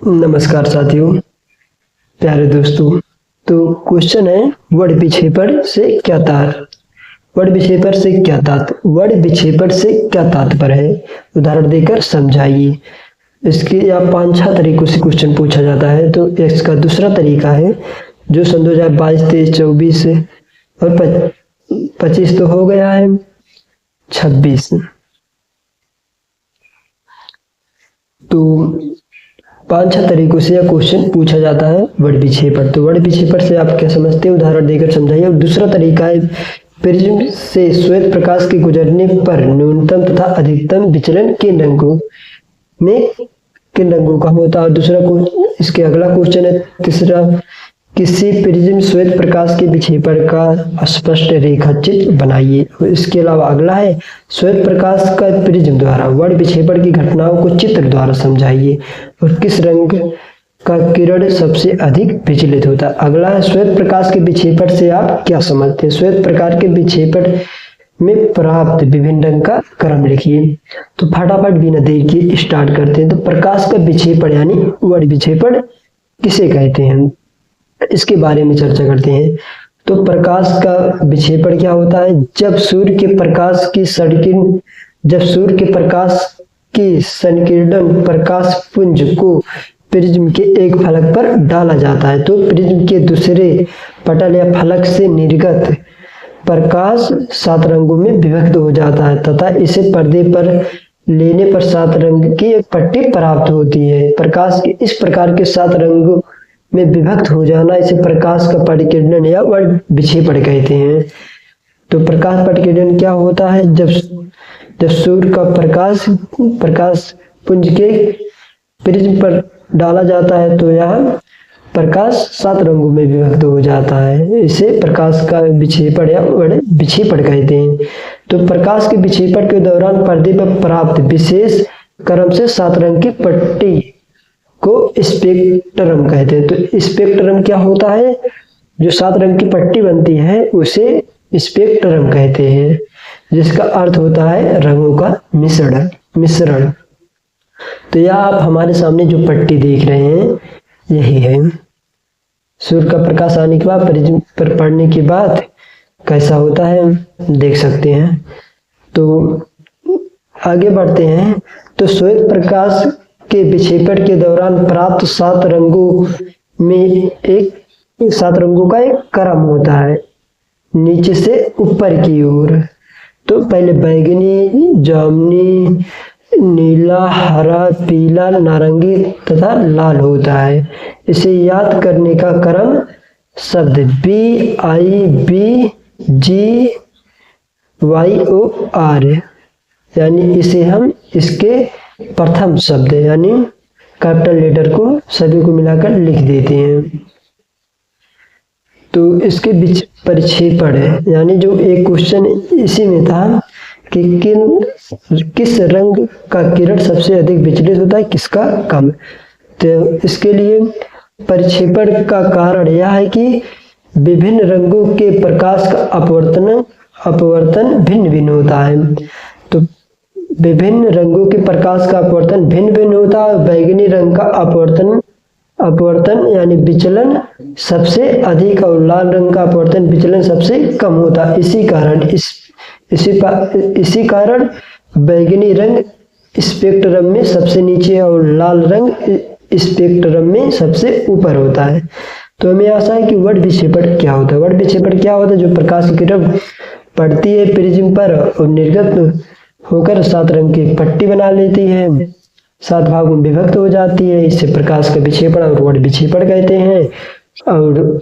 नमस्कार साथियों, प्यारे दोस्तों। तो क्वेश्चन है वड विक्षेपण से क्या तात्पर्य। वड विक्षेपण से क्या तात्पर्य, वड विक्षेपण से क्या तात्पर्य है, उदाहरण देकर समझाइए। इसके या 5-6 तरीकों से क्वेश्चन पूछा जाता है। तो इसका दूसरा तरीका है जो सन 2022, 23, 24 और 25 तो हो गया है, 26। तो 5-6 तरीकों से यह क्वेश्चन पूछा जाता है वड विक्षेपण। तो वड विक्षेपण से आप क्या समझते हैं, उदाहरण देकर समझाइए। और दूसरा तरीका है प्रिज्म से श्वेत प्रकाश के गुजरने पर न्यूनतम तथा अधिकतम विचलन किन रंगों का होता है। और दूसरा इसके अगला क्वेश्चन है तीसरा, किसी प्रिज्म श्वेत प्रकाश के विक्षेपण का स्पष्ट रेखाचित्र बनाइए। इसके अलावा अगला है श्वेत प्रकाश का प्रिज्म द्वारा वड विक्षेपण की घटनाओं को चित्र द्वारा समझाइए। और किस रंग का किरण सबसे अधिक विचलित होता है। अगला है श्वेत प्रकाश के विक्षेपण से आप क्या समझते हैं। श्वेत प्रकाश के विक्षेपण में प्राप्त विभिन्न रंग का क्रम लिखिए। तो फटाफट बिना देर किए स्टार्ट करते हैं। तो प्रकाश का विक्षेपण यानी वड विक्षेपण किसे कहते हैं, इसके बारे में चर्चा करते हैं। तो प्रकाश का विक्षेपण क्या होता है, जब सूर्य के प्रकाश की संकीर्ण प्रकाश पुंज को प्रिज्म के एक फलक पर डाला जाता है तो प्रिज्म के दूसरे पटल या फलक से निर्गत प्रकाश 7 रंगों में विभक्त हो जाता है तथा इसे पर्दे पर लेने पर 7 रंग की एक पट्टी प्राप्त होती है। प्रकाश के इस प्रकार के 7 रंगों में विभक्त हो जाना इसे प्रकाश का परिकिरण या वड विक्षेपण कहते हैं। तो प्रकाश परिकिरण क्या होता है, जब सूर्य का प्रकाश पुंज के प्रिज्म पर डाला जाता है तो यह प्रकाश 7 रंगों में विभक्त हो जाता है, इसे प्रकाश का विक्षेपण या वड विक्षेपण कहते हैं। तो प्रकाश के विक्षेपण के दौरान पर्दे पर प्राप्त विशेष क्रम से 7 रंग की पट्टी को स्पेक्ट्रम कहते हैं। तो स्पेक्ट्रम क्या होता है, जो 7 रंग की पट्टी बनती है उसे स्पेक्ट्रम कहते हैं, जिसका अर्थ होता है रंगों का मिश्रण। तो यह आप हमारे सामने जो पट्टी देख रहे हैं यही है। सूर्य का प्रकाश आने के बाद प्रिज्म पर पड़ने के बाद कैसा होता है देख सकते हैं। तो आगे बढ़ते हैं। तो श्वेत प्रकाश के विक्षेपण के दौरान प्राप्त 7 रंगों का एक क्रम होता है नीचे से ऊपर की ओर। तो पहले बैगनी, जामुनी, नीला, हरा, पीला, नारंगी तथा लाल होता है। इसे याद करने का क्रम शब्द BIBGYOR यानी इसे हम इसके प्रथम शब्द यानी कैपिटल लेटर को सभी को मिलाकर लिख देते हैं। तो इसके बीच परिक्षेपण है, यानी जो एक क्वेश्चन इसी में था कि किस रंग का किरण सबसे अधिक विचलित होता है, किसका कम। तो इसके लिए परिक्षेपण का कारण यह है कि विभिन्न रंगों के प्रकाश का अपवर्तन भिन्न भिन्न होता है। तो विभिन्न रंगों के प्रकाश का अपवर्तन भिन्न भिन्न होता है। बैगनी रंग का अपवर्तन यानी विचलन सबसे अधिक और लाल रंग का अपवर्तन विचलन सबसे कम होता है। इसी कारण बैगनी रंग स्पेक्ट्रम में सबसे नीचे और लाल रंग स्पेक्ट्रम में सबसे ऊपर होता है। तो हमें आशा है कि वड विक्षेपण क्या होता है। वड विक्षेपण क्या होता है, जो प्रकाश की किरण पड़ती है प्रिज्म पर और निर्गत होकर 7 रंग की पट्टी बना लेती है, 7 भागों में विभक्त हो जाती है, इससे प्रकाश का विक्षेपण और वड विक्षेपण कहते हैं। और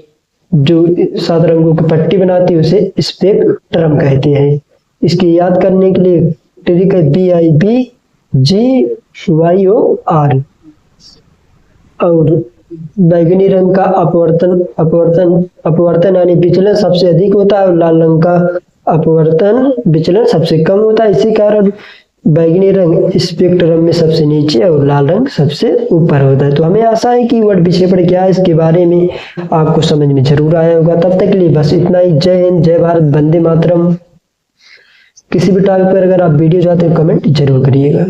जो 7 रंगों की पट्टी बनाती है उसे स्पेक्ट्रम कहते हैं। इसकी याद करने के लिए ट्रिक है BIBGYOR। और बैगनी रंग का अपवर्तन यानी विचलन सबसे अधिक होता है और लाल रंग का अपवर्तन विचलन सबसे कम होता है। इसी कारण बैगनी रंग स्पेक्ट्रम में सबसे नीचे और लाल रंग सबसे ऊपर होता है। तो हमें आशा है कि वड विक्षेपण क्या है इसके बारे में आपको समझ में जरूर आया होगा। तब तक के लिए बस इतना ही। जय हिंद, जय भारत, वंदे मातरम। किसी भी टॉपिक पर अगर आप वीडियो चाहते हैं कमेंट जरूर करिएगा।